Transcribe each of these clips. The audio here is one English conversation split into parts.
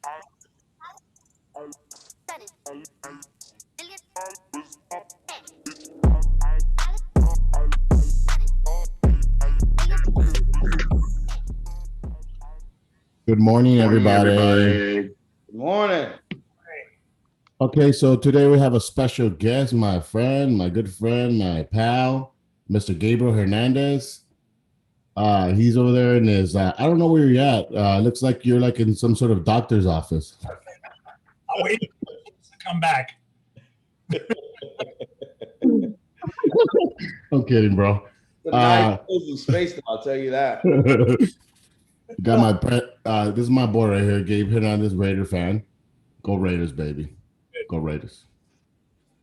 Good morning, everybody. Good morning. Okay, so today we have a special guest, my friend, my good friend, my pal, Mr. Gabriel Hernandez. He's over there in his, I don't know where you're at. Looks like you're like in some sort of doctor's office. I'll wait to come back. I'm kidding, bro. It's a nice closing space, I'll tell you that. Got my this is my boy right here, Gabe Hernandez, Raider fan. Go Raiders, baby. Go Raiders.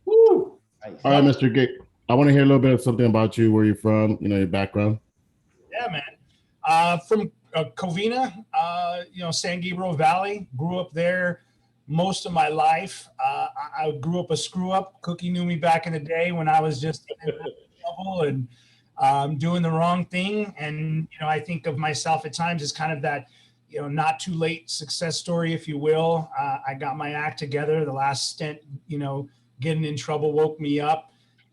Woo! Nice. All right, Mr. Gabe. I want to hear a little bit of something about you, where you're from, your background. Yeah, man. From Covina, San Gabriel Valley. Grew up there most of my life. I grew up a screw up. Cookie knew me back in the day when I was just in trouble and doing the wrong thing. And, I think of myself at times as kind of that, not too late success story, if you will. I got my act together. The last stint, getting in trouble woke me up.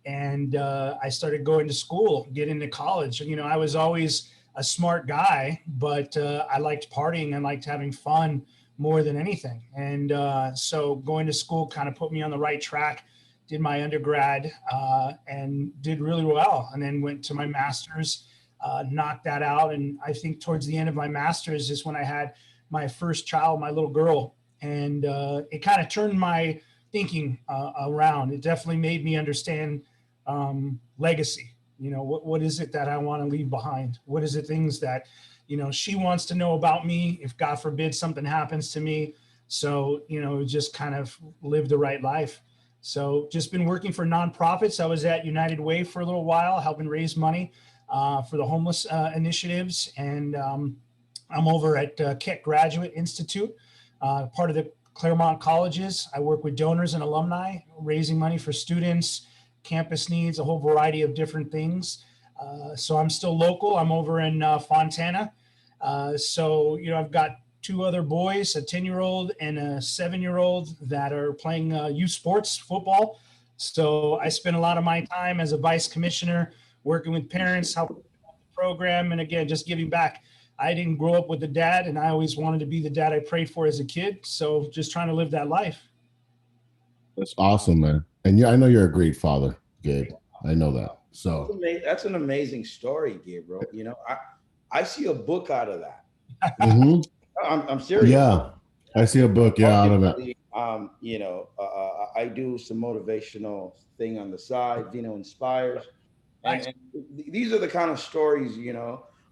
And I started going to school, get into college. I was always a smart guy, but I liked partying and liked having fun more than anything. And so going to school kind of put me on the right track, did my undergrad and did really well. And then went to my master's, knocked that out. And I think towards the end of my master's is when I had my first child, my little girl. And it kind of turned my thinking around. It definitely made me understand legacy. What is it that I want to leave behind? What is the things that, she wants to know about me if God forbid something happens to me. So, just kind of live the right life. So just been working for nonprofits. I was at United Way for a little while, helping raise money for the homeless initiatives. And I'm over at Keck Graduate Institute, part of the Claremont colleges. I work with donors and alumni, raising money for students, campus needs, a whole variety of different things. So I'm still local. I'm over in Fontana. So, I've got two other boys, a 10-year-old and a 7-year-old that are playing youth sports football. So I spend a lot of my time as a vice commissioner working with parents, helping the program. And again, just giving back. I didn't grow up with a dad, and I always wanted to be the dad I prayed for as a kid. So just trying to live that life. That's awesome, man. And yeah, I know you're a great father, Gabe. I know that. So that's an amazing story, Gabriel. I see a book out of that. Mm-hmm. I'm serious. Yeah, I see a book. Yeah, out of that. I do some motivational thing on the side. Vino inspires, and these are the kind of stories,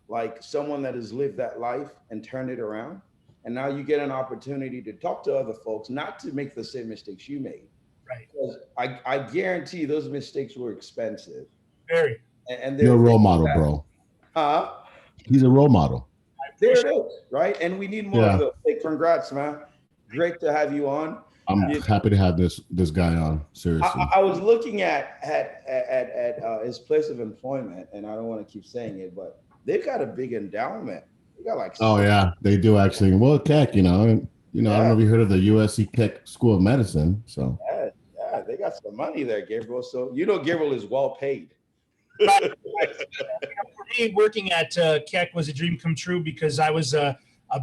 like someone that has lived that life and turned it around, and now you get an opportunity to talk to other folks, not to make the same mistakes you made. Right. Because I guarantee those mistakes were expensive. Very. And you're a role model, bro. He's a role model. There it is, right? And we need more of those. Hey, congrats, man. Great to have you on. I'm happy to have this guy on. Seriously. I was looking at his place of employment, and I don't want to keep saying it, but they've got a big endowment. They got like they do actually. Well, Keck, I don't know if you heard of the USC Keck School of Medicine. So yeah, they got some money there, Gabriel. So Gabriel is well paid. For me, working at Keck was a dream come true because I was a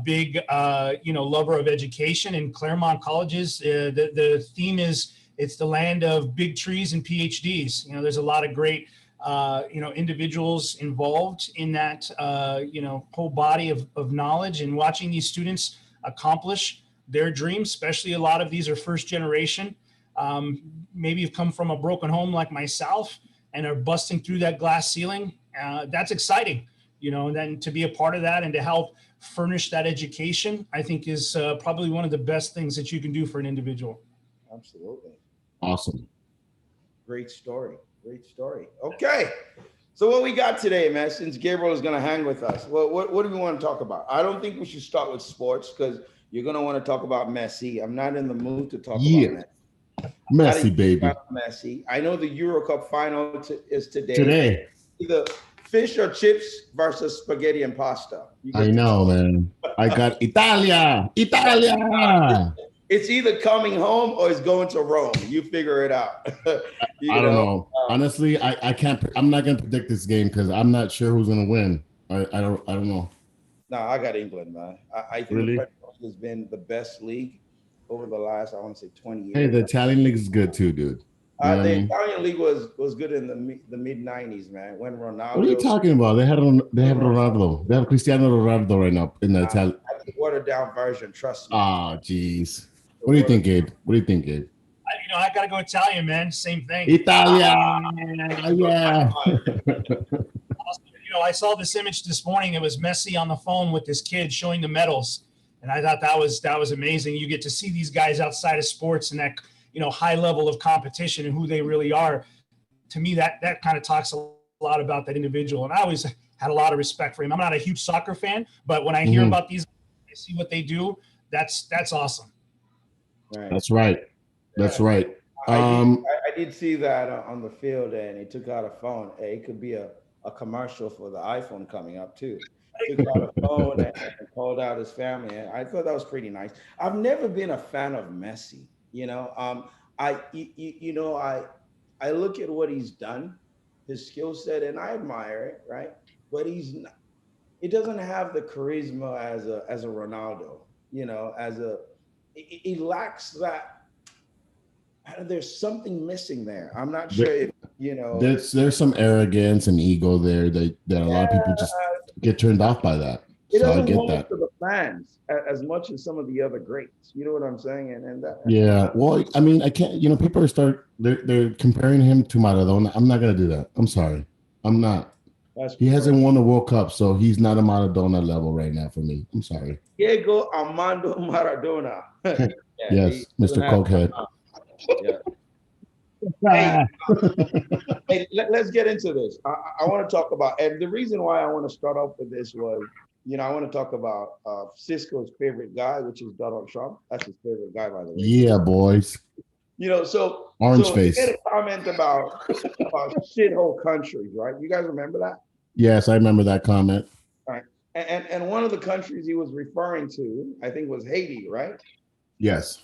big, lover of education. And Claremont colleges, the theme is it's the land of big trees and PhDs. There's a lot of great, individuals involved in that, whole body of knowledge, and watching these students accomplish their dreams, especially a lot of these are first generation. Maybe you've come from a broken home like myself and are busting through that glass ceiling. That's exciting, and then to be a part of that and to help furnish that education, I think is probably one of the best things that you can do for an individual. Absolutely. Awesome. Great story. Okay. So what we got today, man, since Gabriel is going to hang with us, what do we want to talk about? I don't think we should start with sports because you're going to want to talk about Messi. I'm not in the mood to talk about Messi. Messi, baby. Messi. I know the Euro Cup final is today. Today. The fish or chips versus spaghetti and pasta. I know, man. I got Italia. It's either coming home or it's going to Rome. You figure it out. I don't know. Honestly, I can't. I'm not gonna predict this game because I'm not sure who's gonna win. I don't know. No, I got England, man. I think really? the Premier League has been the best league over the last, I want to say, 20 years. Hey, the Italian league is good too, dude. The Italian league was good in the mid 90s, man. When Ronaldo. What are you talking about? They have Ronaldo. They have Cristiano Ronaldo right now in the Italian. The watered down version. Trust me. Oh, jeez. What do you think, Gabe? I gotta go Italian, man. Same thing. Italia. Yeah. I saw this image this morning. It was Messi on the phone with this kid showing the medals, and I thought that was amazing. You get to see these guys outside of sports and that high level of competition and who they really are. To me, that kind of talks a lot about that individual, and I always had a lot of respect for him. I'm not a huge soccer fan, but when I hear about these, I see what they do. That's awesome. Right. That's right. That's right. I did see that on the field, and he took out a phone. Hey, it could be a commercial for the iPhone coming up too. Took out a phone and called out his family. And I thought that was pretty nice. I've never been a fan of Messi. I look at what he's done, his skill set, and I admire it, right? But he doesn't have the charisma as a Ronaldo. He lacks that. There's something missing there. I'm not sure if There's some arrogance and ego there that a lot of people just get turned off by that. So I get that. To the fans as much as some of the other greats. You know what I'm saying? And that. Yeah. Well, I mean, I can't. People they're comparing him to Maradona. I'm not gonna do that. I'm sorry. I'm not. He hasn't won the World Cup, so he's not a Maradona level right now for me. I'm sorry. Diego Armando Maradona. Yes, Mr. Cokehead. Yeah. Hey, let's get into this. I want to talk about, and the reason why I want to start off with this was, I want to talk about Cisco's favorite guy, which is Donald Trump. That's his favorite guy, by the way. Yeah, boys. So orange face. He made a comment about shithole countries, right? You guys remember that? Yes, I remember that comment. All right. And one of the countries he was referring to, I think, was Haiti, right? Yes.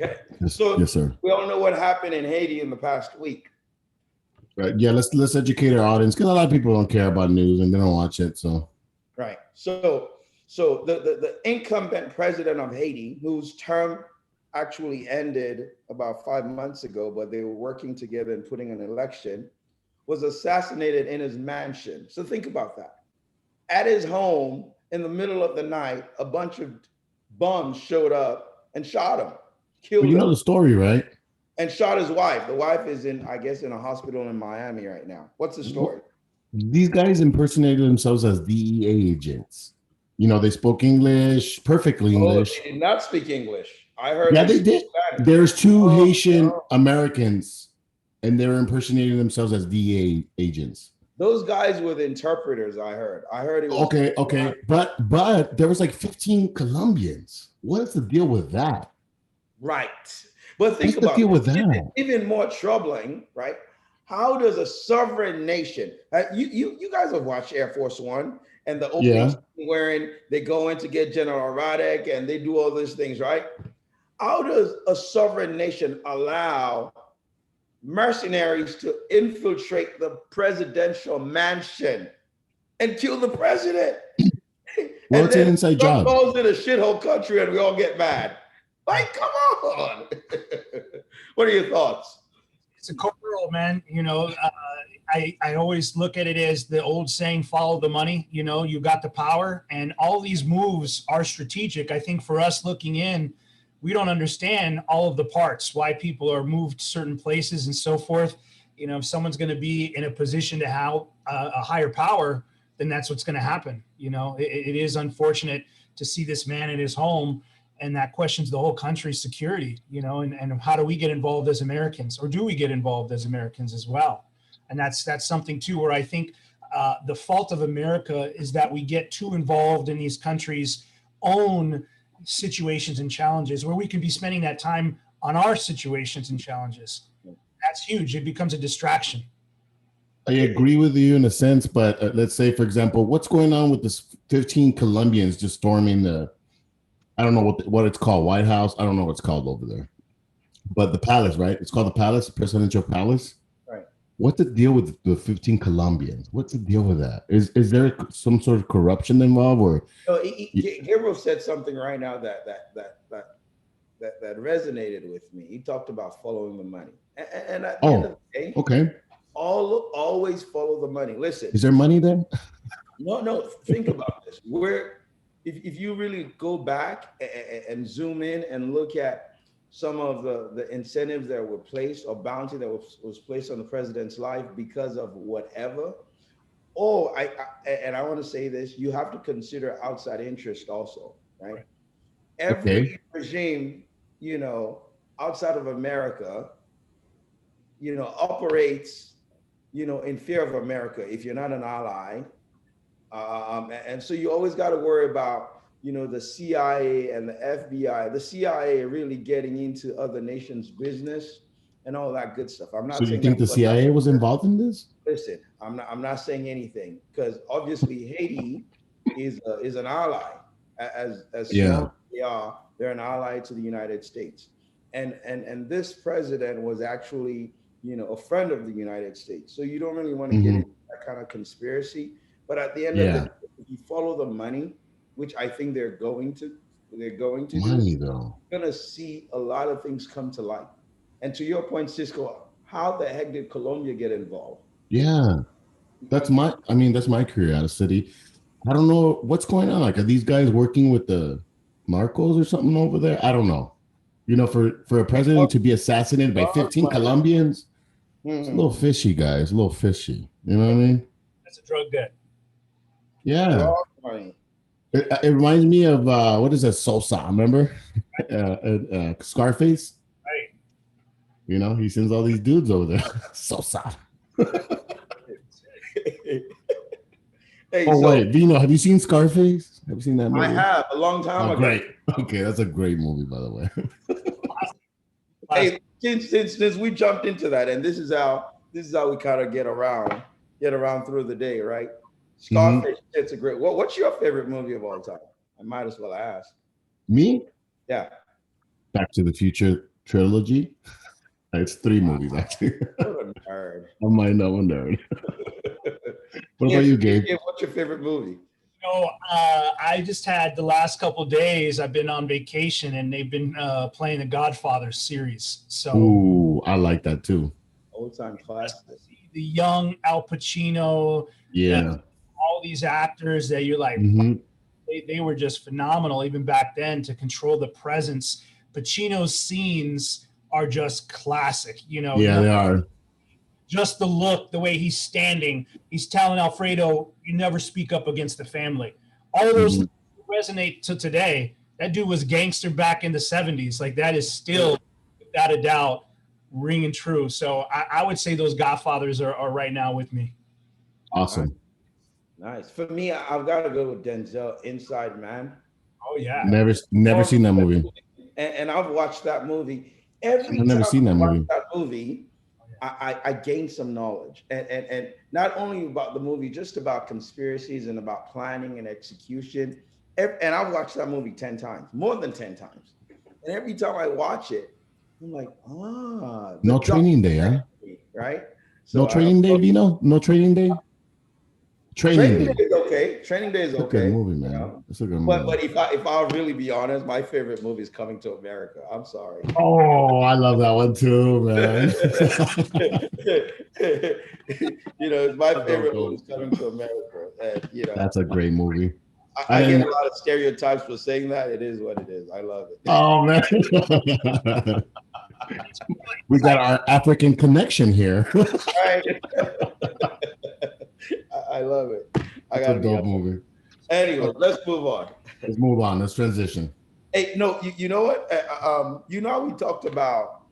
Okay. Yes, So yes, sir. We all know what happened in Haiti in the past week. Right. Yeah, let's educate our audience because a lot of people don't care about news and they don't watch it. So right. So the incumbent president of Haiti, whose term actually ended about 5 months ago, but they were working together and putting an election, was assassinated in his mansion. So think about that. At his home in the middle of the night, a bunch of bums showed up and shot him, killed him. You know the story, right? And shot his wife. The wife is in a hospital in Miami right now. What's the story? These guys impersonated themselves as DEA agents. They spoke English, perfectly English. They did not speak English. I heard. Yeah, they did. Spanish. There's two Haitian Americans, and they were impersonating themselves as DEA agents. Those guys were the interpreters. I heard it was okay, but there was like 15 Colombians. What is the deal with that? Right. But think about it. Even more troubling, right? How does a sovereign nation? You guys have watched Air Force One and the opening wherein they go in to get General Radek and they do all these things, right? How does a sovereign nation allow mercenaries to infiltrate the presidential mansion and kill the president? Well, it's an inside job. Goes in a shithole country and we all get mad. Like, come on. What are your thoughts? It's a cold world, man. I always look at it as the old saying, follow the money. You got the power, and all these moves are strategic. I think for us looking in, we don't understand all of the parts, why people are moved to certain places and so forth. If someone's going to be in a position to have a higher power, then that's what's going to happen. It is unfortunate to see this man in his home, and that questions the whole country's security, and how do we get involved as Americans, or do we get involved as Americans as well? And that's something too, where I think the fault of America is that we get too involved in these countries' own situations and challenges, where we could be spending that time on our situations and challenges. That's huge. It becomes a distraction. I agree with you in a sense, but let's say, for example, what's going on with this 15 Colombians just storming the, I don't know what it's called, White House. I don't know what it's called over there, but the palace, right? It's called the palace, presidential palace. Right. What's the deal with the 15 Colombians? What's the deal with that? Is there some sort of corruption involved, or So Gabriel said something right now that resonated with me. He talked about following the money, and at the end of the day, okay, always follow the money. Listen, is there money there? no. Think about this. If you really go back and zoom in and look at some of the incentives that were placed or bounty that was placed on the president's life because of whatever. Oh, I want to say this, you have to consider outside interest also, right? Every regime, outside of America, operates, in fear of America if you're not an ally. And so you always got to worry about, the CIA and the FBI, the CIA really getting into other nations' business and all that good stuff. I'm not So you saying think the CIA was involved in this? Listen, I'm not saying anything because obviously Haiti is an ally, as small as they are. They're an ally to the United States, and this president was actually a friend of the United States. So you don't really want to get into that kind of conspiracy. But at the end of the day, if you follow the money, which I think they're going to Money, do, though. you're gonna see a lot of things come to light. And to your point, Cisco, how the heck did Colombia get involved? Yeah, that's my curiosity. I don't know what's going on. Like, are these guys working with the Marcos or something over there? I don't know. For a president to be assassinated by 15 Colombians, it's a little fishy, guys. A little fishy. You know what I mean? That's a drug debt. Yeah. It reminds me of what is that? Sosa, remember? Scarface. Right. He sends all these dudes over there. Sosa. Hey, wait, Vino, have you seen Scarface? Have you seen that movie? I have a long time ago. Great. Okay, that's a great movie, by the way. Hey, since we jumped into that, and this is how we kind of get around through the day, right? Scarface, it's a great. What's your favorite movie of all time? I might as well ask. Me? Yeah. Back to the Future trilogy. It's 3 movies, actually. What a nerd. I might know a nerd. What about you, Gabe? What's your favorite movie? I just had the last couple of days. I've been on vacation, and they've been playing the Godfather series. So, ooh, I like that too. Old time classic. The young Al Pacino. Yeah. All these actors that you're like, they were just phenomenal even back then to control the presence. Pacino's scenes are just classic. Yeah, they are. Just the look, the way he's standing, he's telling Alfredo, "You never speak up against the family." All of those resonate to today. That dude was gangster back in the 70s. Like, that is still, without a doubt, ringing true. So I would say those Godfathers are right now with me. Awesome. Nice. For me, I've got to go with Denzel, Inside Man. Oh yeah. Never seen that movie. And I've watched that movie. I've never seen that movie. That movie, I gained some knowledge, and not only about the movie, just about conspiracies and about planning and execution. And I've watched that movie 10 times, more than 10 times. And every time I watch it, I'm like, no Training Day, huh? Right? So no Training Day, Vino? No Training Day? Training Day is okay. Training Day is okay. It's a good movie, man. It's a good movie. But if I'll really be honest, my favorite movie is Coming to America. I'm sorry. Oh, I love that one too, man. My favorite movie is Coming to America. And, that's a great movie. I get a lot of stereotypes for saying that. It is what it is. I love it. Oh man. We got our African connection here. Right. I love it. I got a dope movie. Anyway, let's move on. Let's transition. Hey, no, you know what? How we talked about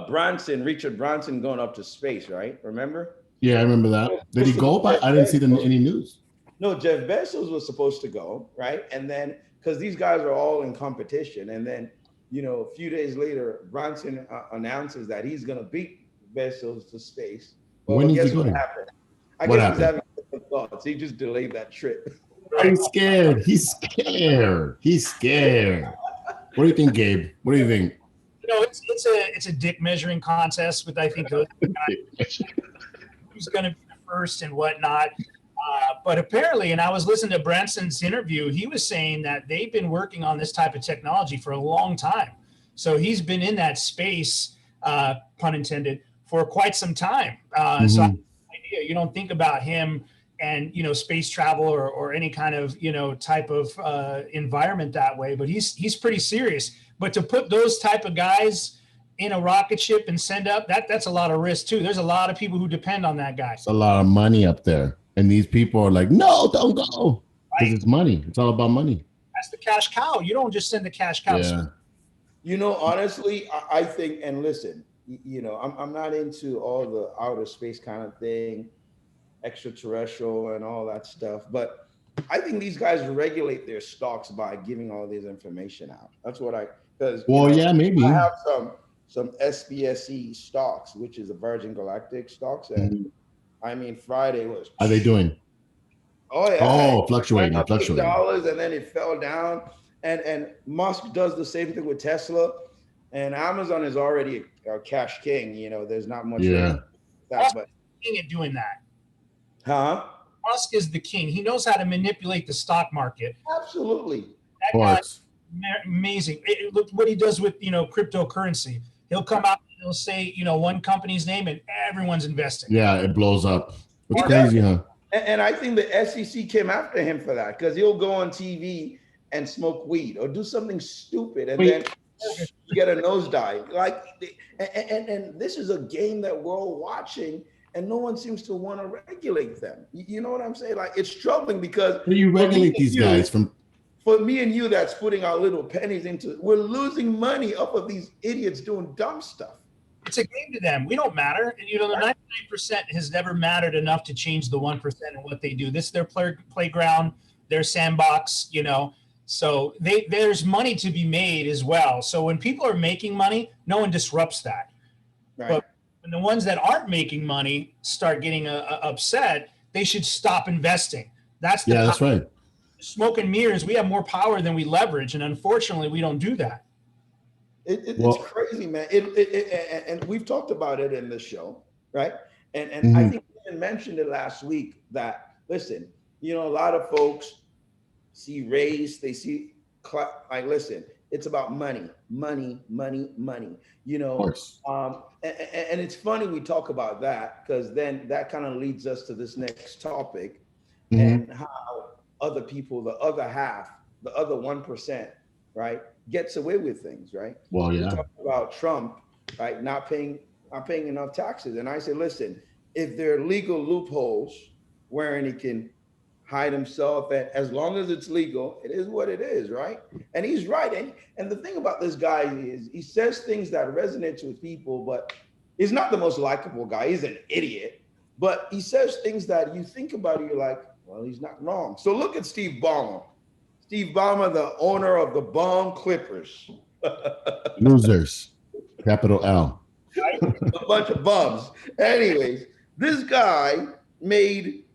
Richard Branson going up to space, right? Remember? Yeah, I remember that. Did he go? I didn't see any news. No, Jeff Bezos was supposed to go, right? And then, because these guys are all in competition, and then, a few days later, Branson announces that he's going to beat Bezos to space. When is he guess what going? happened? I What guess he's happened? having second thoughts. He just delayed that trip. He's scared. He's scared. He's scared. What do you think, Gabe? What do you think? It's a dick measuring contest with, I think, those who's going to be the first and whatnot. But apparently, and I was listening to Branson's interview, he was saying that they've been working on this type of technology for a long time. So he's been in that space, pun intended, for quite some time. So I have no idea. You don't think about him and, space travel or any kind of, type of environment that way. But he's pretty serious. But to put those type of guys in a rocket ship and send up, that's a lot of risk too. There's a lot of people who depend on that guy. It's a lot of money up there. And these people are like, no, don't go. Because Right. it's money. It's all about money. That's the cash cow. You don't just send the cash cow. Yeah. Honestly, I think, and listen, I'm not into all the outer space kind of thing, extraterrestrial and all that stuff. But I think these guys regulate their stocks by giving all this information out. That's what because yeah, maybe. I have some SBSE stocks, which is the Virgin Galactic stocks, and Friday was. How are they doing? Oh yeah. Oh, fluctuating, $8, and then it fell down. And Musk does the same thing with Tesla, and Amazon is already a cash king. There's not much. Yeah. Musk is the king at doing that. Huh? Musk is the king. He knows how to manipulate the stock market. Absolutely. That guy's amazing. Look what he does with cryptocurrency. He'll come out and he'll say one company's name and everyone's investing. Yeah, it blows up. It's crazy, huh? And I think the SEC came after him for that because he'll go on TV and smoke weed or do something stupid and then you get a nosedive. And this is a game that we're all watching and no one seems to want to regulate them. You know what I'm saying? Like, it's troubling because you regulate these guys from. For me and you that's putting our little pennies into, we're losing money off of these idiots doing dumb stuff. It's a game to them. We don't matter. And, the 99% has never mattered enough to change the 1% and what they do. This is their playground, their sandbox, So there's money to be made as well. So when people are making money, no one disrupts that. Right. But when the ones that aren't making money start getting upset, they should stop investing. That's right. Smoke and mirrors. We have more power than we leverage, and unfortunately, we don't do that. It's crazy, man. And we've talked about it in the show, right? And I think we mentioned it last week that, listen, a lot of folks see race, they see listen, it's about money. Of course. And it's funny we talk about that because then that kind of leads us to this next topic and how other people, the other half, the other 1%, right, gets away with things, right? Well, yeah. We talk about Trump, right, not paying enough taxes, and I say, listen, if there are legal loopholes wherein he can hide himself, and as long as it's legal, it is what it is, right? And he's right, and the thing about this guy is he says things that resonate with people, but he's not the most likable guy. He's an idiot, but he says things that you think about it, you're like, well, he's not wrong. So look at Steve Ballmer. Steve Ballmer, the owner of the Bum Clippers. Losers. Capital L. A bunch of bums. Anyways, this guy made,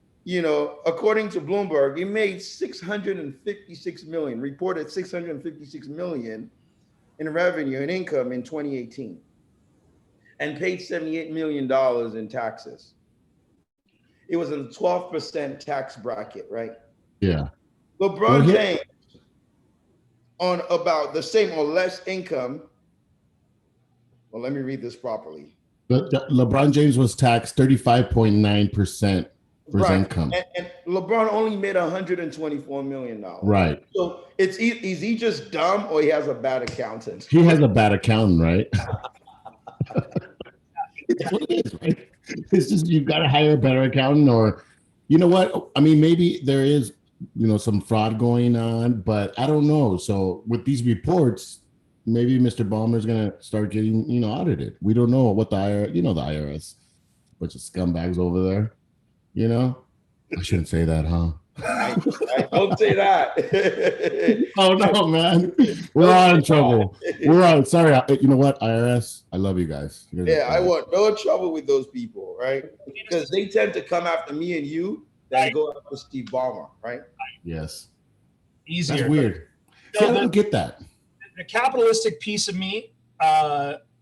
according to Bloomberg, he made $656 million, reported $656 million in revenue and income in 2018, and paid $78 million in taxes. It was in the 12% tax bracket, right? Yeah. LeBron James, on about the same or less income. Well, let me read this properly. LeBron James was taxed 35.9% for his income. And LeBron only made $124 million. Right. So is he just dumb or he has a bad accountant? He has a bad accountant, right? It's what it is, right? It's just you got to hire a better accountant, or you know what? I mean, maybe there is, some fraud going on, but I don't know. So with these reports, maybe Mr. Ballmer is going to start getting, audited. We don't know what the IRS, the IRS, bunch of scumbags over there. I shouldn't say that, huh? I don't say that. Oh no, man, we're all in trouble. We're all sorry. You know what, IRS? I love you guys. Yeah, I want no trouble with those people, right? Because they tend to come after me and you, then go after Steve Ballmer, right? Yes. Easier. That's weird. See, I don't get that. The capitalistic piece of me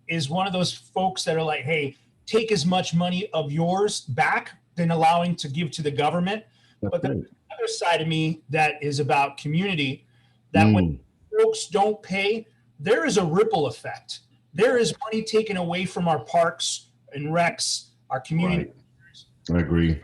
is one of those folks that are like, hey, take as much money of yours back than allowing to give to the government. But the other side of me that is about community, that when folks don't pay, there is a ripple effect. There is money taken away from our parks and recs, our community. Right. I agree.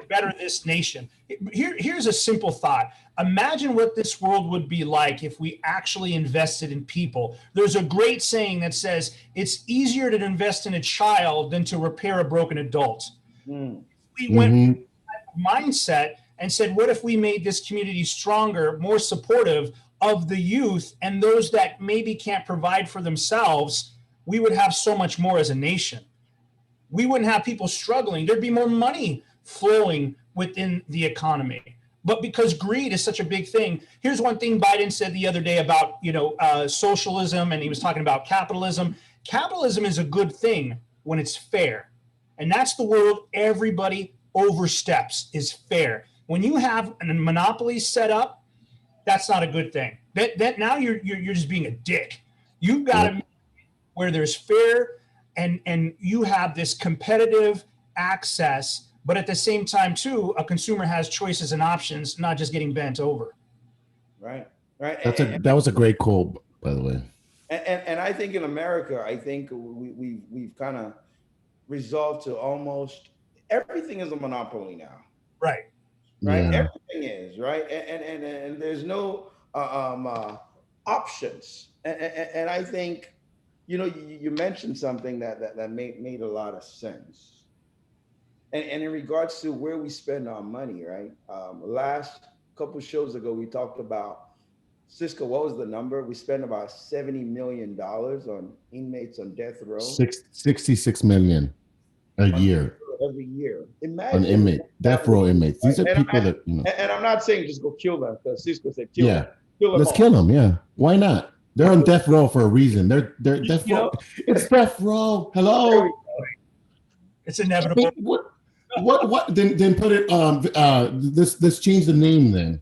Better this nation. Here's a simple thought. Imagine what this world would be like if we actually invested in people. There's a great saying that says it's easier to invest in a child than to repair a broken adult. We went with that mindset and said, what if we made this community stronger, more supportive of the youth and those that maybe can't provide for themselves? We would have so much more as a nation. We wouldn't have people struggling. There'd be more money flowing within the economy. But because greed is such a big thing, here's one thing Biden said the other day about, socialism, and he was talking about capitalism. Capitalism is a good thing when it's fair. And that's the world everybody oversteps, is fair. When you have a monopoly set up, that's not a good thing. That now you're just being a dick. You've got to where there's fair and you have this competitive access, but at the same time too, a consumer has choices and options, not just getting bent over. Right. That was a great quote, by the way. And I think in America, I think we've kind of resolved to almost everything is a monopoly now. Right. Yeah. Everything is right, and there's no options. And I think, you mentioned something that made a lot of sense. And in regards to where we spend our money, right? Last couple shows ago, we talked about Cisco. What was the number? We spent about $70 million on inmates on death row. 66 million a year. Every year. Imagine an inmate, death row inmates. These are people that, And I'm not saying just go kill them, because Cisco said kill them. Let's kill them. Yeah. Why not? They're on death row for a reason. They're death row. It's death row. Hello. It's inevitable. What? Then put it. Let's change the name. Then,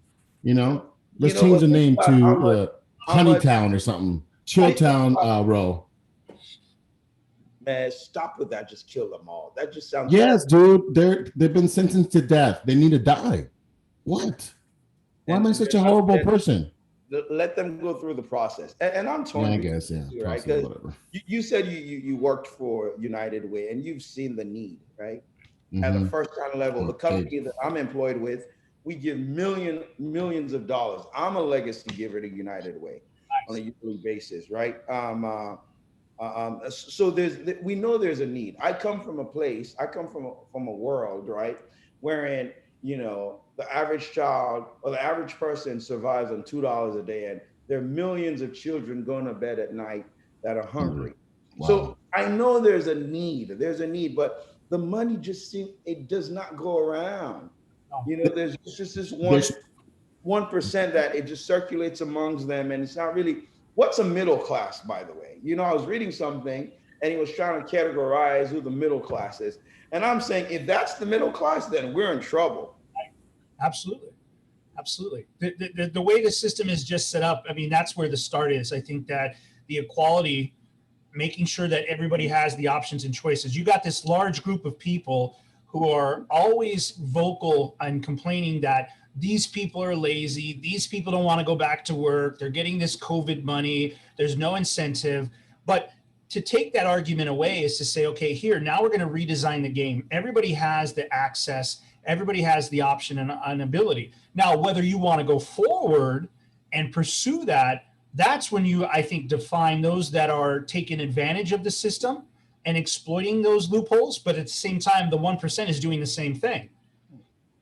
let's change the name to Honeytown or something. Chilltown row. Man, stop with that. Just kill them all. That just sounds. Yes, dude. They've been sentenced to death. They need to die. What? Why am I such a horrible person? Let them go through the process. And I'm torn. I guess, right? You said you worked for United Way and you've seen the need, right? At the first kind of level, the company that I'm employed with, we give millions of dollars. I'm a legacy giver to United Way on a yearly basis, right? So we know there's a need. I come from a world, right, wherein, the average child or the average person survives on $2 a day, and there are millions of children going to bed at night that are hungry. Wow. So I know there's a need, but the money it does not go around. There's just this 1% that it just circulates amongst them, and it's not really. What's a middle class, by the way? I was reading something and he was trying to categorize who the middle class is. And I'm saying, if that's the middle class, then we're in trouble. Absolutely. The way the system is just set up, I mean, that's where the start is. I think that the equality, making sure that everybody has the options and choices. You got this large group of people who are always vocal and complaining that these people are lazy. These people don't want to go back to work. They're getting this COVID money. There's no incentive. But to take that argument away is to say, okay, now we're going to redesign the game. Everybody has the access. Everybody has the option and ability. Now, whether you want to go forward and pursue that, that's when you, I think, define those that are taking advantage of the system and exploiting those loopholes. But at the same time, the 1% is doing the same thing.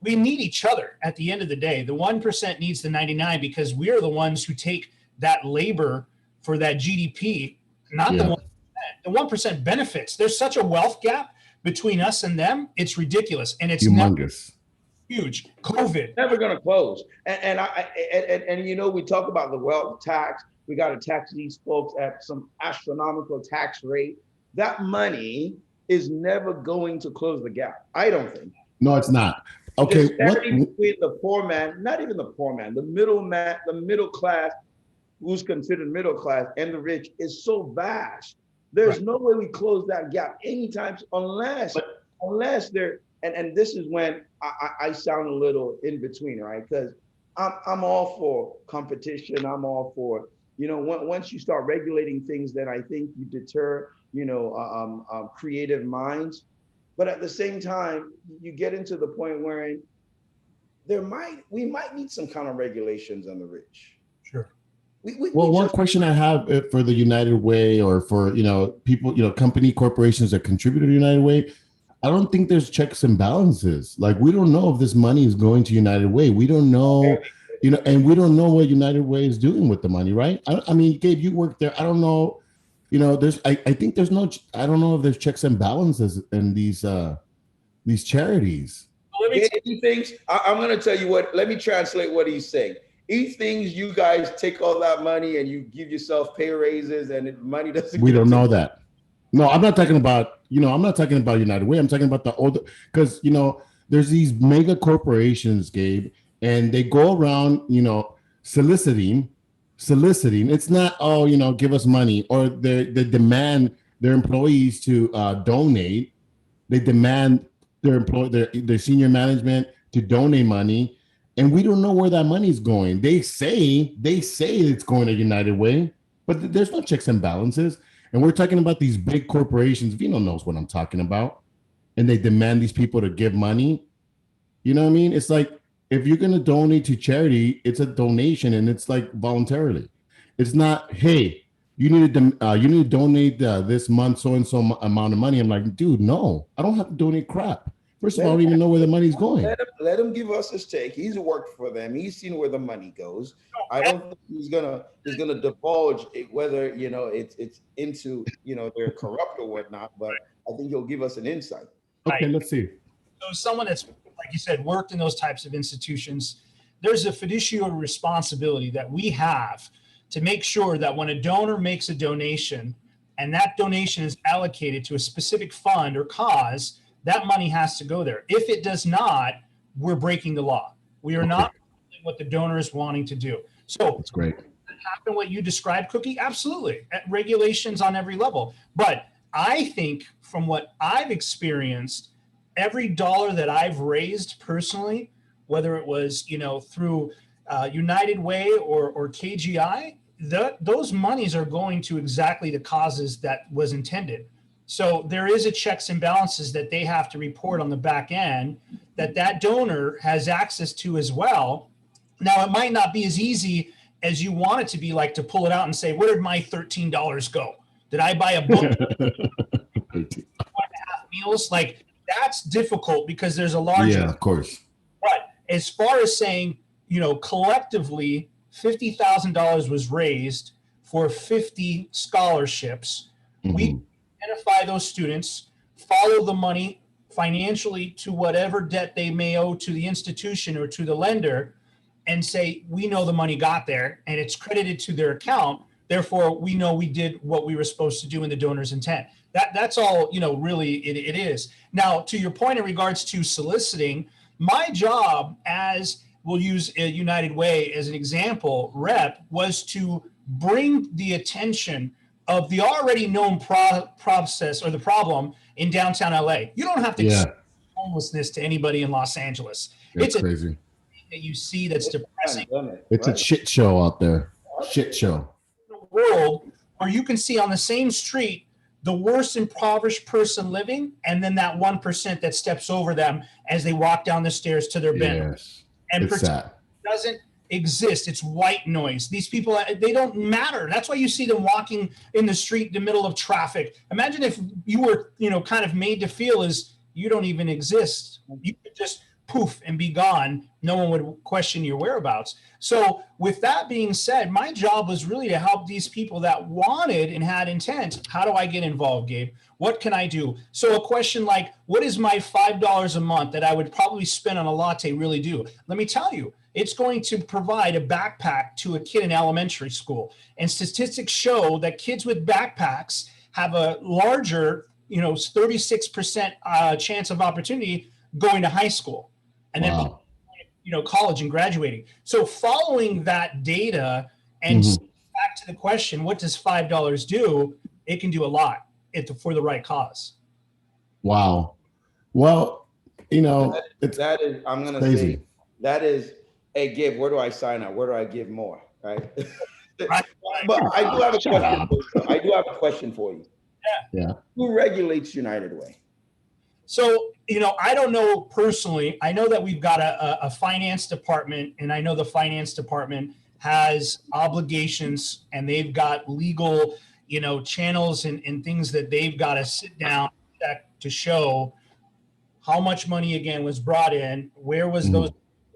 We need each other at the end of the day. The 1% needs the 99 because we are the ones who take that labor for that GDP, not the 1%. The 1% benefits. There's such a wealth gap between us and them. It's ridiculous. And it's humongous. huge. COVID. Never going to close. And you know, we talk about the wealth tax. We got to tax these folks at some astronomical tax rate. That money is never going to close the gap. I don't think. No, it's not. Okay. Between the poor man, not even the poor man, the middle class, who's considered middle class, and the rich is so vast. There's no way we close that gap anytime unless they're, and this is when I sound a little in between, right? Because I'm all for competition. I'm all for, you know, once you start regulating things, then I think you deter, you know, creative minds. But at the same time, you get into the point where we might need some kind of regulations on the rich. Sure. One question I have for the United Way, or for, you know, people, you know, corporations that contribute to the United Way, I don't think there's checks and balances. Like, we don't know if this money is going to United Way. We don't know, you know, and we don't know what United Way is doing with the money, right? I mean, Gabe, you work there. I don't know, you know, I think there's no, I don't know if there's checks and balances in these charities. He thinks, I'm going to tell you what, let me translate what he's saying. He thinks you guys take all that money and you give yourself pay raises and money doesn't. We don't know that. No, I'm not talking about, you know, I'm not talking about United Way. I'm talking about the older, because, you know, there's these mega corporations, Gabe, and they go around, you know, soliciting. It's not, oh, you know, give us money, or they demand their employees to donate. They demand their senior management to donate money, and we don't know where that money is going. They say it's going to United Way, but there's no checks and balances. And we're talking about these big corporations. Vino knows what I'm talking about. And they demand these people to give money. You know what I mean? It's like, if you're going to donate to charity, it's a donation, and it's like voluntarily. It's not, hey, you need to donate this month so-and-so amount of money. I'm like, dude, no, I don't have to donate crap. First of all, I don't even know where the money's going. Let him give us his take. He's worked for them. He's seen where the money goes. I don't think he's gonna divulge whether, you know, it's into, you know, they're corrupt or whatnot. But I think he'll give us an insight. Okay, let's see. So someone that's, like you said, worked in those types of institutions, there's a fiduciary responsibility that we have to make sure that when a donor makes a donation and that donation is allocated to a specific fund or cause, that money has to go there. If it does not, we're breaking the law. We are not doing what the donor is wanting to do. So that's great. Happen what you described, Cookie? Absolutely. Regulations on every level. But I think from what I've experienced, every dollar that I've raised personally, whether it was, you know, through United Way or KGI, those monies are going to exactly the causes that was intended. So there is a checks and balances that they have to report on the back end that donor has access to as well. Now, it might not be as easy as you want it to be, like to pull it out and say, where did my $13 go? Did I buy a book? 1.5 meals? Like, that's difficult because there's a larger. Yeah, of course. But as far as saying, you know, collectively, $50,000 was raised for 50 scholarships. Mm-hmm. We identify those students, follow the money financially to whatever debt they may owe to the institution or to the lender, and say, we know the money got there and it's credited to their account. Therefore, we know we did what we were supposed to do in the donor's intent. That's all, you know, really it is. Now, to your point in regards to soliciting, my job, as we'll use a United Way as an example, rep, was to bring the attention of the already known process or the problem in downtown LA. You don't have to explain homelessness to anybody in Los Angeles. It's crazy that you see that's depressing. It's a shit show out there. Shit show. World where you can see on the same street the worst impoverished person living, and then that 1% that steps over them as they walk down the stairs to their bedroom. Yes. And it's sad. Doesn't exist. It's white noise. These people, they don't matter. That's why you see them walking in the street in the middle of traffic. Imagine if you were, you know, kind of made to feel as you don't even exist. You could just poof and be gone. No one would question your whereabouts. So with that being said, my job was really to help these people that wanted and had intent. How do I get involved, Gabe? What can I do? So a question like, what is my $5 a month that I would probably spend on a latte really do? Let me tell you, it's going to provide a backpack to a kid in elementary school. And statistics show that kids with backpacks have a larger, 36% chance of opportunity going to high school and then, college and graduating. So following that data and back to the question, what does $5 do? It can do a lot for the right cause. Wow. Well, I'm going to say, that is, hey, Gabe, where do I sign up? Where do I give more? Right. But I do have a question. I do have a question for you. Yeah. Who regulates United Way? So, I don't know personally. I know that we've got a finance department, and I know the finance department has obligations and they've got legal, channels and things that they've got to sit down to show how much money again was brought in, where was those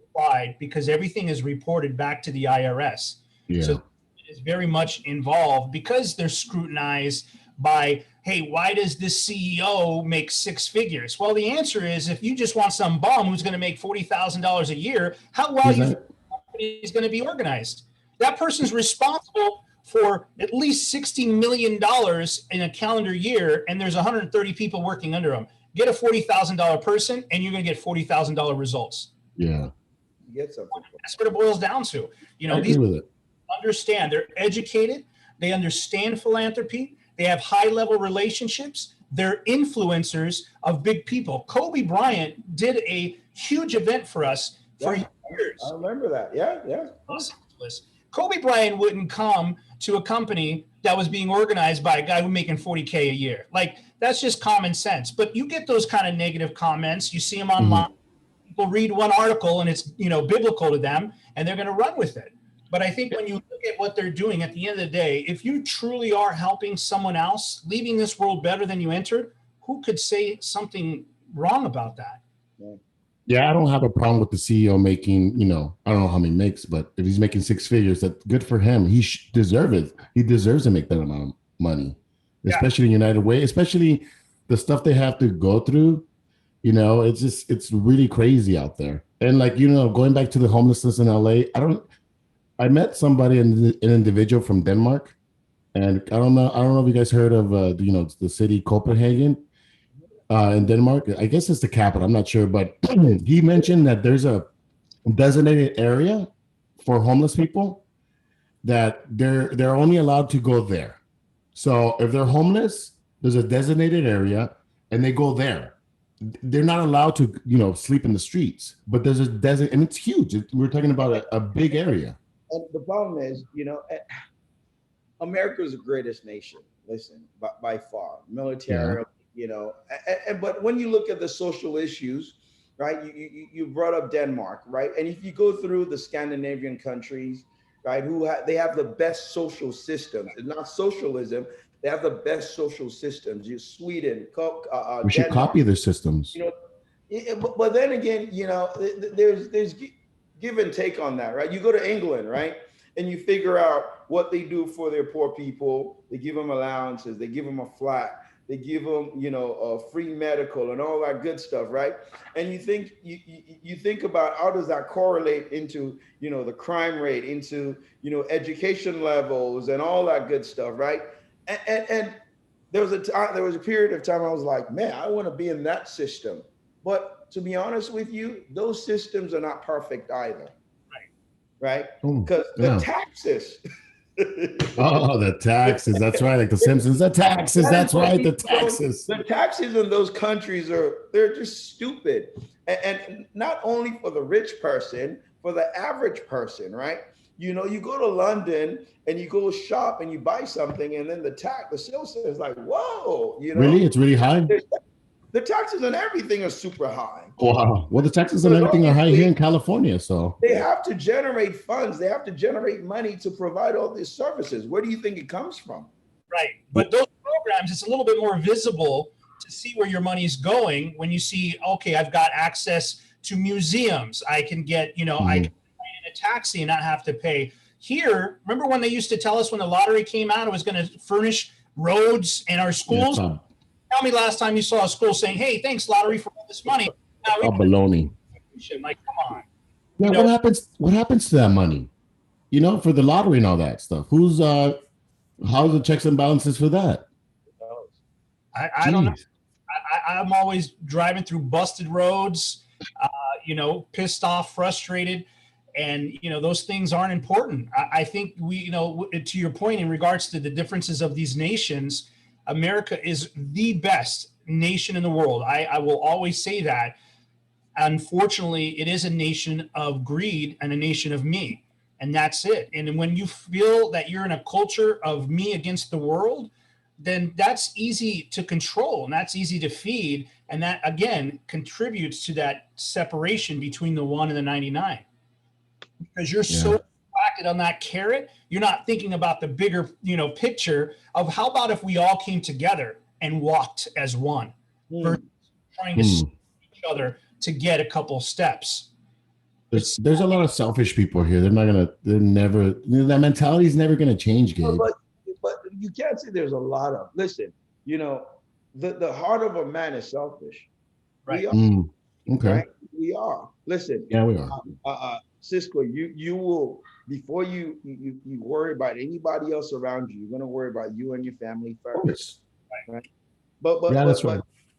applied, because everything is reported back to the IRS. Yeah. So it's very much involved because they're scrutinized by, hey, why does this CEO make six figures? Well, the answer is if you just want some bum who's going to make $40,000 a year, how well you think the company is going to be organized? That person's responsible for at least $60 million in a calendar year, and there's 130 people working under them. Get a $40,000 person, and you're going to get $40,000 results. Yeah. You get something. That's what it boils down to. These people understand. They're educated. They understand philanthropy. They have high-level relationships. They're influencers of big people. Kobe Bryant did a huge event for us for years. I remember that. Yeah. Kobe Bryant wouldn't come to a company that was being organized by a guy who's making $40K a year. Like, that's just common sense. But you get those kind of negative comments. You see them online. People read one article and it's, biblical to them, and they're going to run with it. But I think when you look at what they're doing at the end of the day, if you truly are helping someone else, leaving this world better than you entered, who could say something wrong about that? Yeah, I don't have a problem with the CEO making, I don't know how many he makes, but if he's making six figures, that's good for him. He deserves it. He deserves to make that amount of money, especially in United Way, especially the stuff they have to go through. It's really crazy out there. And going back to the homelessness in LA, I met somebody, an individual from Denmark, and I don't know if you guys heard of the city Copenhagen in Denmark. I guess it's the capital. I'm not sure, but he mentioned that there's a designated area for homeless people that they're only allowed to go there. So if they're homeless, there's a designated area, and they go there. They're not allowed to sleep in the streets, but there's a desert, and it's huge. We're talking about a big area. And the problem is, America is the greatest nation. Listen, by far, military, but when you look at the social issues, right? You brought up Denmark, right? And if you go through the Scandinavian countries, right, they have the best social systems. It's not socialism. They have the best social systems. Sweden, we should copy their systems. But then again, there's give and take on that, right? You go to England, right? And you figure out what they do for their poor people. They give them allowances. They give them a flat. They give them, a free medical and all that good stuff, right? And you think about how does that correlate into, the crime rate, into, education levels and all that good stuff, right? And there was a period of time I was like, man, I want to be in that system. But to be honest with you, those systems are not perfect either. Right? Because the taxes. The taxes. That's right. Like the Simpsons. The taxes. That's right. The taxes. The taxes in those countries they're just stupid. And not only for the rich person, for the average person, right? You go to London and you go shop and you buy something, and then the sales is like, whoa, Really? It's really high? The taxes on everything are super high. Wow. Well, the taxes on everything are high here in California, so. They have to generate funds. They have to generate money to provide all these services. Where do you think it comes from? Right. But those programs, it's a little bit more visible to see where your money is going when you see, okay, I've got access to museums. I can get, I can get in a taxi and not have to pay. Here, remember when they used to tell us when the lottery came out, it was going to furnish roads in our schools? Yeah, Tell me last time you saw a school saying, hey, thanks, lottery, for all this money. baloney. Like, come on. Yeah, what happens to that money? For the lottery and all that stuff. How's the checks and balances for that? I don't know. I'm always driving through busted roads, pissed off, frustrated. And, those things aren't important. I think to your point in regards to the differences of these nations, America is the best nation in the world. I will always say that. Unfortunately, it is a nation of greed and a nation of me. And that's it. And when you feel that you're in a culture of me against the world, then that's easy to control and that's easy to feed. And that, again, contributes to that separation between the 1 and the 99. Because you're so distracted on that carrot, you're not thinking about the bigger, picture of how about if we all came together and walked as one, versus trying to see each other to get a couple steps. There's a lot of selfish people here. That mentality is never gonna change, Gabe. But you can't say there's a lot of. Listen, the heart of a man is selfish. Right. We are. Okay. Right? We are. Listen. Yeah, we are. Cisco, you will, before you worry about anybody else around you, you're gonna worry about you and your family first. Right. But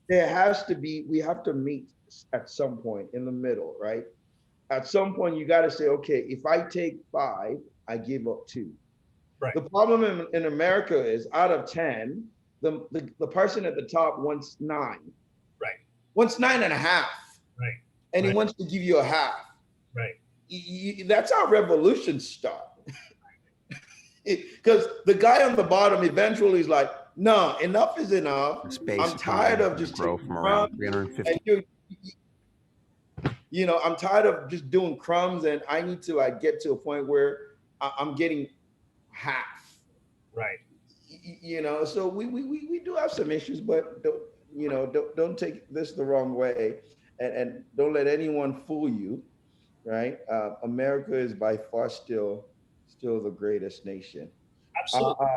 there has to be, we have to meet at some point in the middle, right? At some point you got to say, okay, if I take 5, I give up 2. Right. The problem in America is out of 10, the person at the top wants 9. Right. Wants 9.5. Right. And he wants to give you a half. Right. That's how revolutions start. Because the guy on the bottom eventually is like, no, enough is enough. I'm tired of just grow from around 350. I'm tired of just doing crumbs, and I need to get to a point where I'm getting half. Right. So we do have some issues, but don't take this the wrong way, and don't let anyone fool you. Right. America is by far still the greatest nation. Absolutely.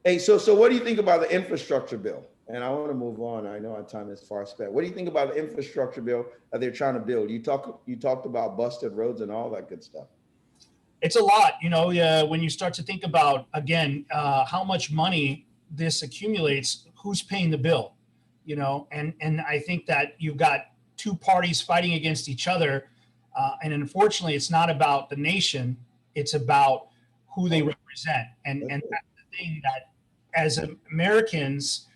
Hey, so what do you think about the infrastructure bill? And I want to move on. I know our time is far spent. What do you think about the infrastructure bill that they're trying to build? You talked about busted roads and all that good stuff. It's a lot, when you start to think about, again, how much money this accumulates, who's paying the bill, and I think that you've got two parties fighting against each other. And unfortunately, it's not about the nation, it's about who they represent. And that's the thing that as Americans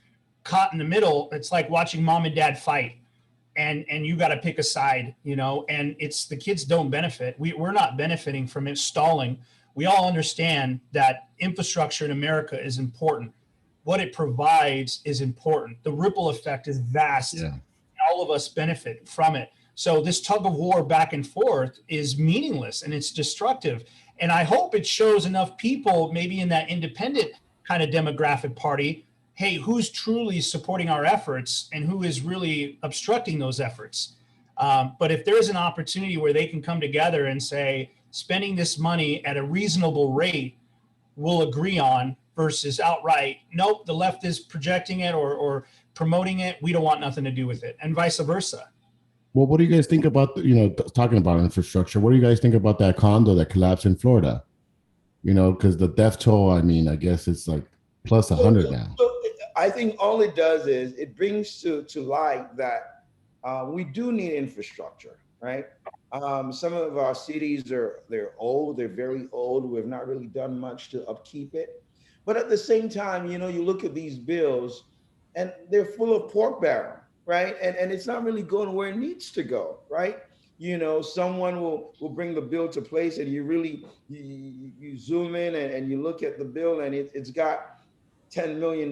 caught in the middle, it's like watching mom and dad fight. And you got to pick a side, and it's the kids don't benefit. We're not benefiting from it stalling. We all understand that infrastructure in America is important. What it provides is important. The ripple effect is vast. Yeah. All of us benefit from it. So this tug of war back and forth is meaningless and it's destructive. And I hope it shows enough people, maybe in that independent kind of demographic party, hey, who's truly supporting our efforts and who is really obstructing those efforts. But if there's an opportunity where they can come together and say, spending this money at a reasonable rate, we'll agree on, versus outright, nope, the left is projecting it or promoting it, we don't want nothing to do with it, and vice versa. Well, what do you guys think about, talking about infrastructure? What do you guys think about that condo that collapsed in Florida? Because the death toll, I guess it's like plus 100 now. So I think all it does is it brings to light that we do need infrastructure, right? Some of our cities they're old, they're very old. We've not really done much to upkeep it. But at the same time, you look at these bills and they're full of pork barrel. Right. And it's not really going where it needs to go. Right. Someone will bring the bill to place and you zoom in and you look at the bill and it's got $10 million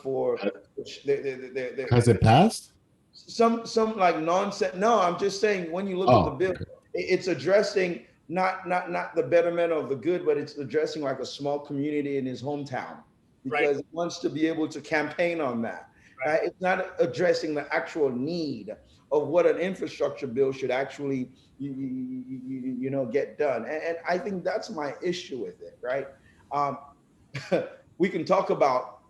for. Has it passed? Some like nonsense. No, I'm just saying when you look at the bill, it's addressing not the betterment of the good, but it's addressing like a small community in his hometown because it wants to be able to campaign on that. Right. It's not addressing the actual need of what an infrastructure bill should actually, get done. And I think that's my issue with it, right? Um, we can talk about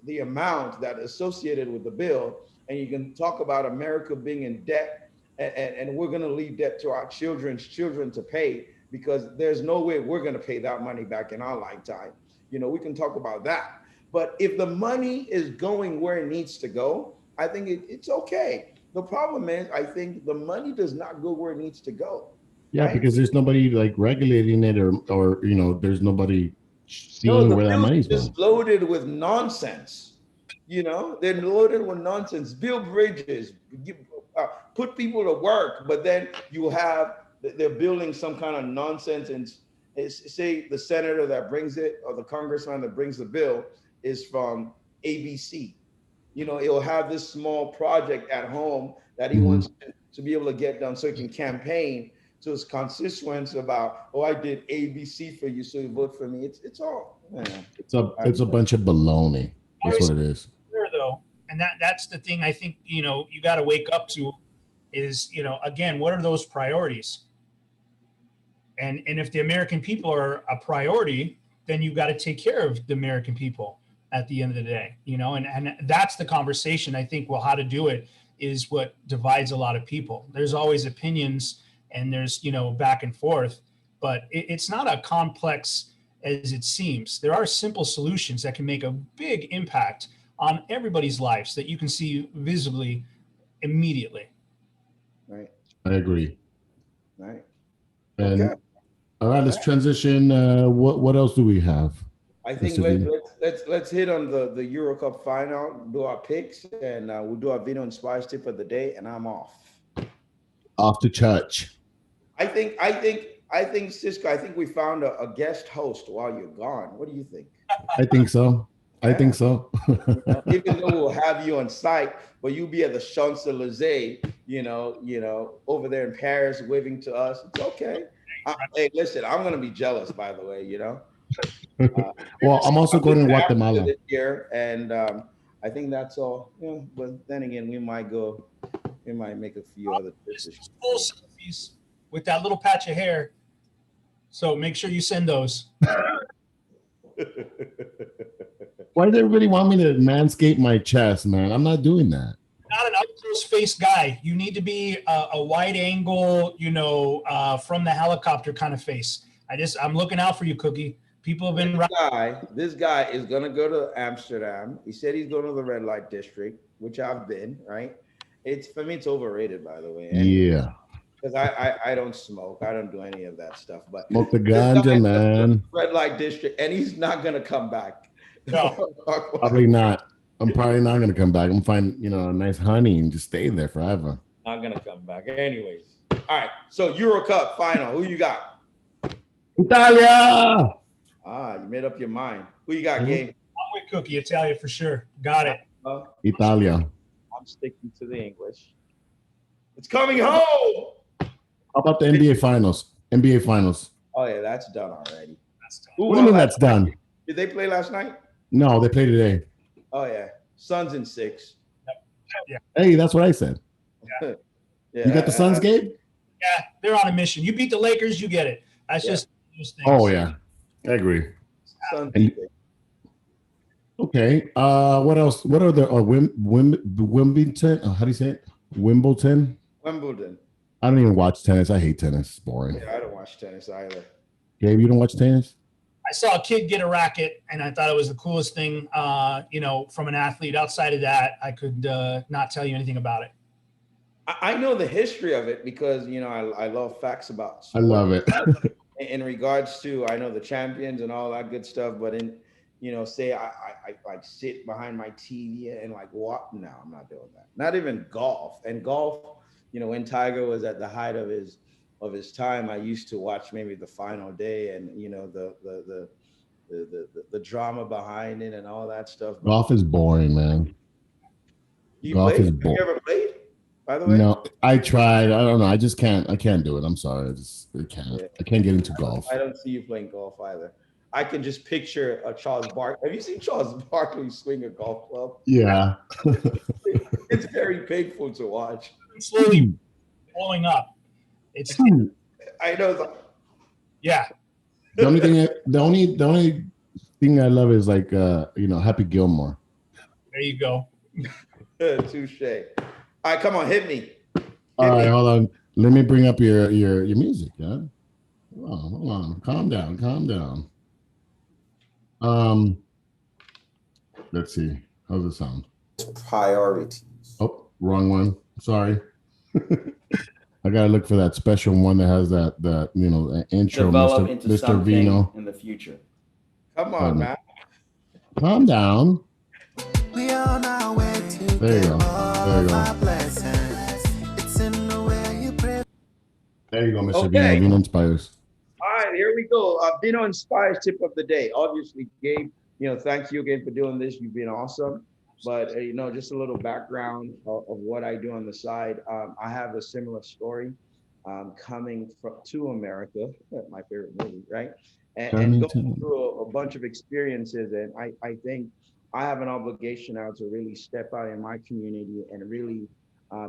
the amount that is associated with the bill, and you can talk about America being in debt, and we're going to leave debt to our children's children to pay because there's no way we're going to pay that money back in our lifetime. We can talk about that. But if the money is going where it needs to go, I think it's okay. The problem is, I think the money does not go where it needs to go. Yeah, right? because there's nobody like regulating it, or there's nobody No, seeing the where that bill money's is just going. loaded with nonsense. They're loaded with nonsense. Build bridges, put people to work, but then they're building some kind of nonsense. And say the senator that brings it or the congressman that brings the bill is from ABC. He'll have this small project at home that he wants to be able to get done so he can campaign to his constituents about, oh, I did ABC for you, so you vote for me. It's all, man. It's a bunch of baloney. That's what it is. Though, and that's the thing I think you got to wake up to is again, what are those priorities? And if the American people are a priority, then you got to take care of the American people at the end of the day, and that's the conversation. I think, well, how to do it is what divides a lot of people. There's always opinions and there's, back and forth, but it's not a complex as it seems. There are simple solutions that can make a big impact on everybody's lives that you can see visibly immediately. Right. I agree. Right. And Okay. all right, let's transition. What else do we have? I think let's hit on the Euro Cup final, do our picks, and we'll do our Vino Inspires tip of the day, and I'm off. Off to church. I think Cisco, I think we found a guest host while you're gone. What do you think? I think so. I think so. Even though we'll have you on site, but you'll be at the Champs-Élysées, over there in Paris, waving to us. It's okay. Hey, listen, I'm gonna be jealous, by the way. Well, I'm also going to Guatemala this year, and I think that's all. But then again, we might make a few other trips. Full selfies with that little patch of hair. So make sure you send those. Why does everybody want me to manscape my chest, man? I'm not doing that. Not an up-close face guy. You need to be a wide angle, from the helicopter kind of face. I'm looking out for you, Cookie. People have been This guy is gonna go to Amsterdam. He said he's going to the red light district, which I've been, right? For me, it's overrated, by the way. Yeah. Because I don't smoke. I don't do any of that stuff. But smoke the ganja, man. Red light district, and he's not gonna come back. No. Probably not. I'm probably not gonna come back. I'm find a nice honey and just stay there forever. Not gonna come back. Anyways. All right. So Euro Cup final. Who you got? Italia. You made up your mind. Who you got, Gabe? I'm with Cookie. Italia for sure. Got it. Italia. I'm sticking to the English. It's coming home. How about the NBA Finals? NBA Finals. Oh yeah, that's done already. What do you mean that's done? Did they play last night? No, they play today. Oh yeah, Suns in 6. Yeah. Hey, that's what I said. Yeah. You got the Suns, Gabe? Yeah, they're on a mission. You beat the Lakers, you get it. That's just those things. Oh yeah, I agree. Suns. Okay. What else? What are the Wimbledon? How do you say it? Wimbledon. I don't even watch tennis. I hate tennis. It's boring. Yeah, I don't watch tennis either. Gabe, you don't watch tennis? I saw a kid get a racket, and I thought it was the coolest thing, from an athlete. Outside of that, I could not tell you anything about it. I know the history of it because, I love facts about sport. I love it. In regards to, I know the champions and all that good stuff, but say I like sit behind my TV and like walk. No, I'm not doing that. Not even golf. And golf, when Tiger was at the height of his time, I used to watch maybe the final day and the drama behind it and all that stuff. Golf is boring, man. Golf is boring. Have you ever played? By the way, no, I tried. I don't know. I just can't. I can't do it. I'm sorry. I can't. Yeah. I can't get into golf. I don't see you playing golf either. I can just picture a Charles Barkley. Have you seen Charles Barkley swing a golf club? Yeah. It's very painful to watch. It's slowly blowing up. It's I know. yeah. The only thing I love is like Happy Gilmore. There you go. Touche. All right, come on, hit me. All right, hold on. Let me bring up your music, yeah. Hold on. Calm down. Let's see. How's it sound? Priorities. Oh, wrong one. Sorry. I gotta look for that special one that has that intro. Develop into Mr. something Vino. in the future. Come on, man. Calm down. We on our way to There you go. There you go. It's in the way you pray. There you go, Mr. Okay. Vino. Vino inspires. All right, here we go. Vino Inspires tip of the day. Obviously, Gabe, thank you again for doing this. You've been awesome. But, just a little background of what I do on the side. I have a similar story coming to America, my favorite movie, right? And going through a bunch of experiences. And I think I have an obligation now to really step out in my community and really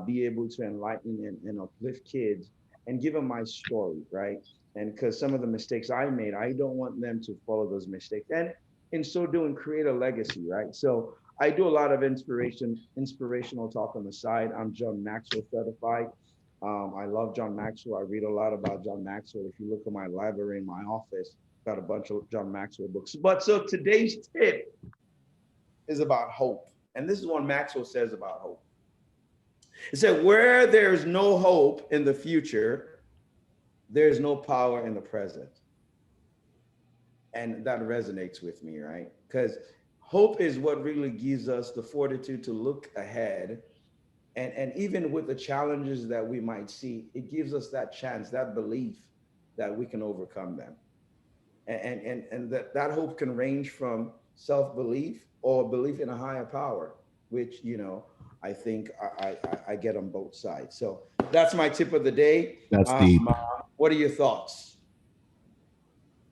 be able to enlighten and uplift kids and give them my story, right? And because some of the mistakes I made, I don't want them to follow those mistakes. And in so doing, create a legacy, right? So I do a lot of inspirational talk on the side. I'm John Maxwell certified. I love John Maxwell. I read a lot about John Maxwell. If you look at my library in my office, got a bunch of John Maxwell books. But so today's tip is about hope. And this is what Maxwell says about hope. He said, where there's no hope in the future, there's no power in the present. And that resonates with me, right? Because hope is what really gives us the fortitude to look ahead. And even with the challenges that we might see, it gives us that chance, that belief that we can overcome them. And that hope can range from self-belief or belief in a higher power, which, I think I get on both sides. So that's my tip of the day. That's deep. What are your thoughts?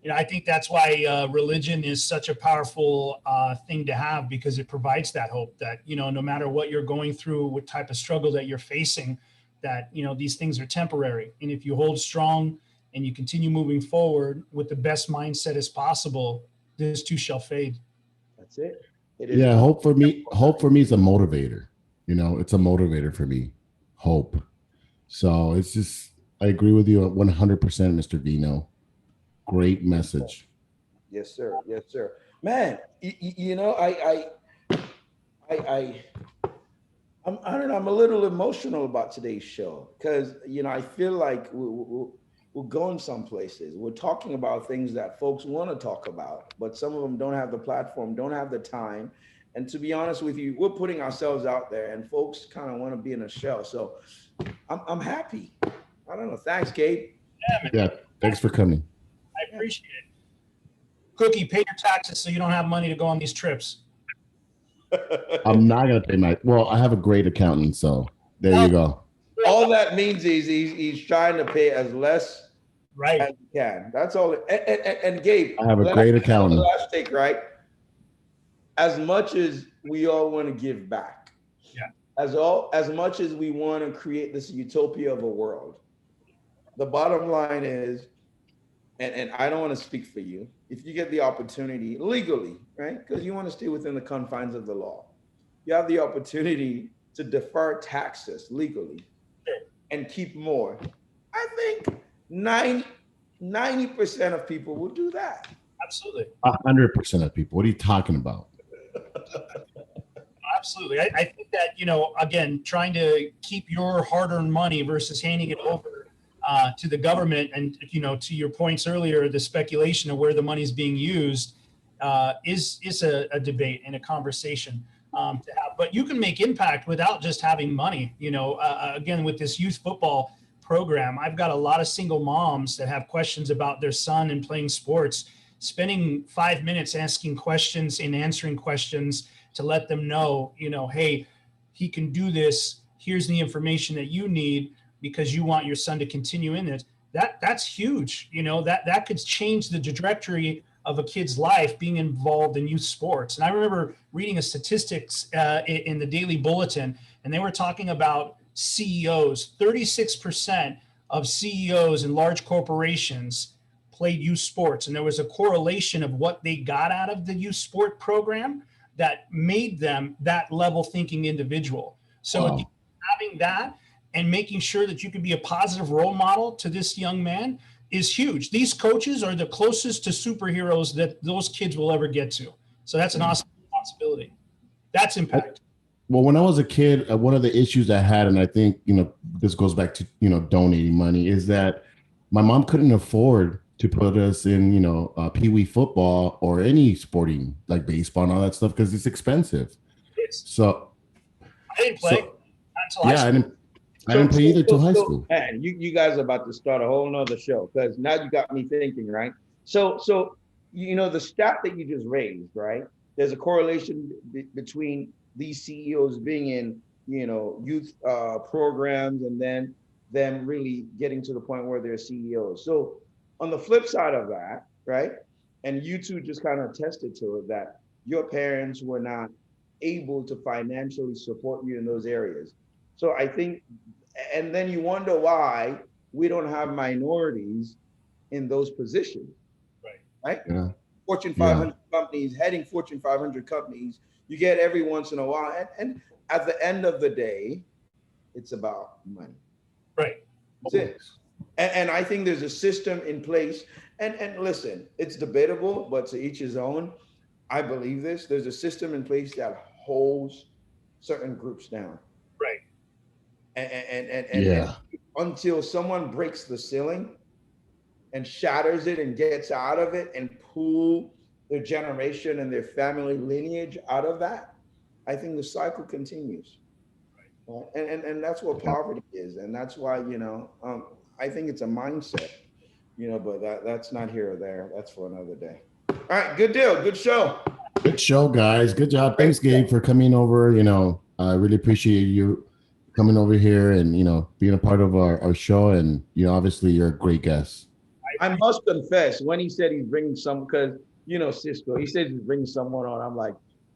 I think that's why religion is such a powerful thing to have, because it provides that hope that, no matter what you're going through, what type of struggle that you're facing, that, these things are temporary. And if you hold strong and you continue moving forward with the best mindset as possible, this too shall fade. That's it. Yeah, hope for me is a motivator. It's a motivator for me. Hope. So it's just, I agree with you 100%, Mr. Vino. Great message. Yes, sir. Yes, sir. Man, I don't know. I'm a little emotional about today's show because, I feel like we're going some places. We're talking about things that folks want to talk about, but some of them don't have the platform, don't have the time. And to be honest with you, we're putting ourselves out there and folks kind of want to be in a shell. So I'm happy. I don't know. Thanks, Gabe. Yeah. Thanks for coming. I appreciate it. Cookie, pay your taxes so you don't have money to go on these trips. I'm not going to pay I have a great accountant. So there you go. All that means is he's trying to pay as less as he can. That's all. And Gabe, I have a great accountant. Last take, right? As much as we all want to give back, as much as we want to create this utopia of a world, the bottom line is, and I don't want to speak for you, if you get the opportunity legally, right? Because you want to stay within the confines of the law, you have the opportunity to defer taxes legally and keep more. I think 90% of people will do that. Absolutely. 100% of people. What are you talking about? Absolutely. I think that, again, trying to keep your hard-earned money versus handing it over to the government and, to your points earlier, the speculation of where the money is being used is a debate and a conversation to have. But you can make impact without just having money. Again, with this youth football program, I've got a lot of single moms that have questions about their son and playing sports, spending 5 minutes asking questions and answering questions to let them know, hey, he can do this. Here's the information that you need because you want your son to continue in it. That's huge. That could change the trajectory of a kid's life being involved in youth sports. And I remember reading a statistics in the Daily Bulletin, and they were talking about CEOs. 36% of CEOs in large corporations played youth sports. And there was a correlation of what they got out of the youth sport program that made them that level thinking individual. So having that and making sure that you can be a positive role model to this young man is huge. These coaches are the closest to superheroes that those kids will ever get to. So that's an awesome responsibility. That's impact. Well, when I was a kid, one of the issues I had, and I think, this goes back to, donating money, is that my mom couldn't afford to put us in, pee-wee football or any sporting like baseball and all that stuff because it's expensive. So I didn't play until high school. I didn't play either till high school. Man, you guys are about to start a whole nother show because now you got me thinking, right? So the stat that you just raised, right? There's a correlation between these CEOs being in, youth programs and then them really getting to the point where they're CEOs. So on the flip side of that, right? And you two just kind of attested to it that your parents were not able to financially support you in those areas. So I think, and then you wonder why we don't have minorities in those positions, right? Yeah. Fortune 500 companies, heading Fortune 500 companies, you get every once in a while. And at the end of the day, it's about money. Right. That's it. And I think there's a system in place. And listen, it's debatable, but to each his own. I believe this. There's a system in place that holds certain groups down. Right. And until someone breaks the ceiling and shatters it and gets out of it and pull their generation and their family lineage out of that, I think the cycle continues. Right. And that's what poverty is. And that's why, I think it's a mindset, but that's not here or there. That's for another day. All right, good deal. Good show. Good show, guys. Good job. Thanks, Gabe, for coming over. I really appreciate you coming over here and, being a part of our show. And, obviously you're a great guest. I must confess, when he said he's bringing some, because, Cisco, he said he's bringing someone on. I'm like,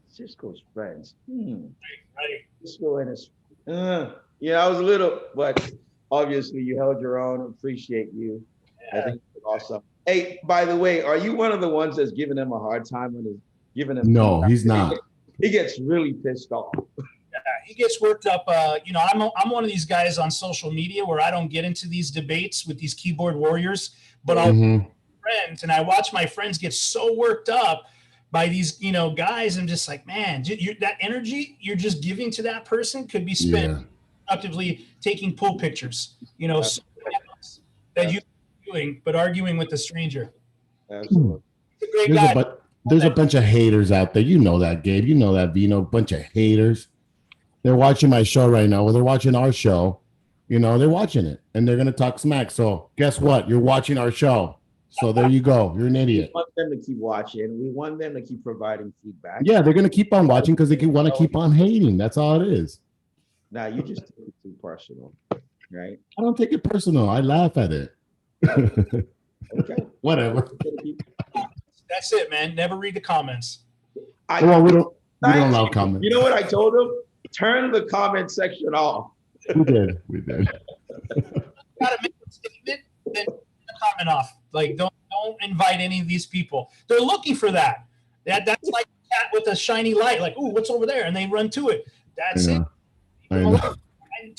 Cisco's friends. Right. Cisco and his, I was a little, but obviously you held your own. Appreciate you. Yeah. I think it's awesome. Hey, by the way, are you one of the ones that's giving him a hard time when he's giving him? No, he's not. He gets really pissed off. Yeah, he gets worked up. I'm one of these guys on social media where I don't get into these debates with these keyboard warriors, but I'll friends and I watch my friends get so worked up by these, guys. I'm just like, man, that energy you're just giving to that person could be spent productively taking pool pictures, that you're doing, but arguing with a stranger. Absolutely. There's a bunch of haters out there. You know that, Gabe. You know that, Vino. Bunch of haters. They're watching my show right now. Well, they're watching our show. They're watching it, and they're going to talk smack. So guess what? You're watching our show. So there you go. You're an idiot. We want them to keep watching. We want them to keep providing feedback. Yeah, they're going to keep on watching because they want to keep on hating. That's all it is. Now, you just take it too personal, right? I don't take it personal. I laugh at it. Okay. Whatever. That's it, man. Never read the comments. We don't allow comments. You know what I told him? Turn the comment section off. We did. Gotta make a statement, then turn the comment off. Like, don't invite any of these people. They're looking for that. That's like a cat with a shiny light. Like, ooh, what's over there? And they run to it. That's it. I know. And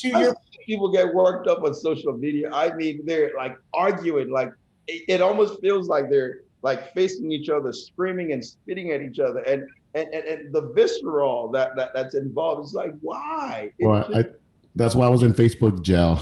people get worked up on social media. I mean, they're like arguing. Like it almost feels like they're like facing each other, screaming and spitting at each other, and the visceral that's involved is like, why? That's why I was in Facebook jail.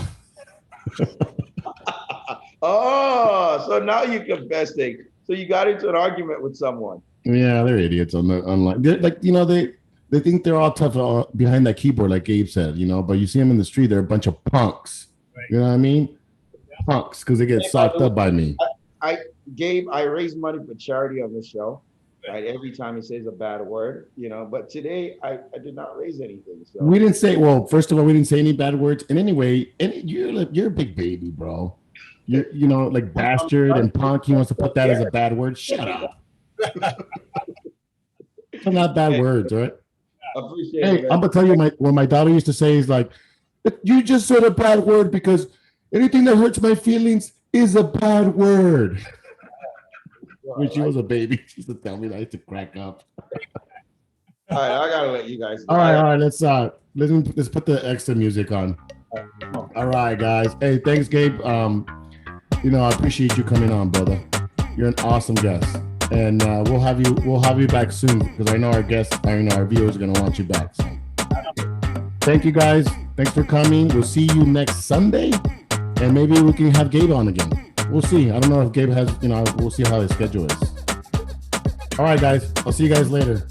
Oh, so now you're confessing. So you got into an argument with someone. Yeah, they're idiots online. They're like, they think they're all tough behind that keyboard, like Gabe said, but you see them in the street, they're a bunch of punks. Right. You know what I mean? Yeah. Punks, because they get socked up by me. Gabe, I raise money for charity on the show. Right, every time he says a bad word, but today I did not raise anything. So we didn't say. Well, first of all, we didn't say any bad words. And anyway, you're a big baby, bro. You're like bastard and punk. He wants to put that as a bad word. Shut up. They're not bad words, right? Appreciate Hey, it. I'm gonna tell you, what my daughter used to say is like, "You just said a bad word because anything that hurts my feelings is a bad word." When she was a baby, she used to tell me that. I used to crack up. All right, I gotta let you guys go. All right. Let's put the extra music on. All right, guys. Hey, thanks, Gabe. I appreciate you coming on, brother. You're an awesome guest, and we'll have you back soon because I know our viewers are gonna want you back. So. Thank you, guys. Thanks for coming. We'll see you next Sunday, and maybe we can have Gabe on again. We'll see. I don't know if Gabe has. We'll see how his schedule is. All right, guys. I'll see you guys later.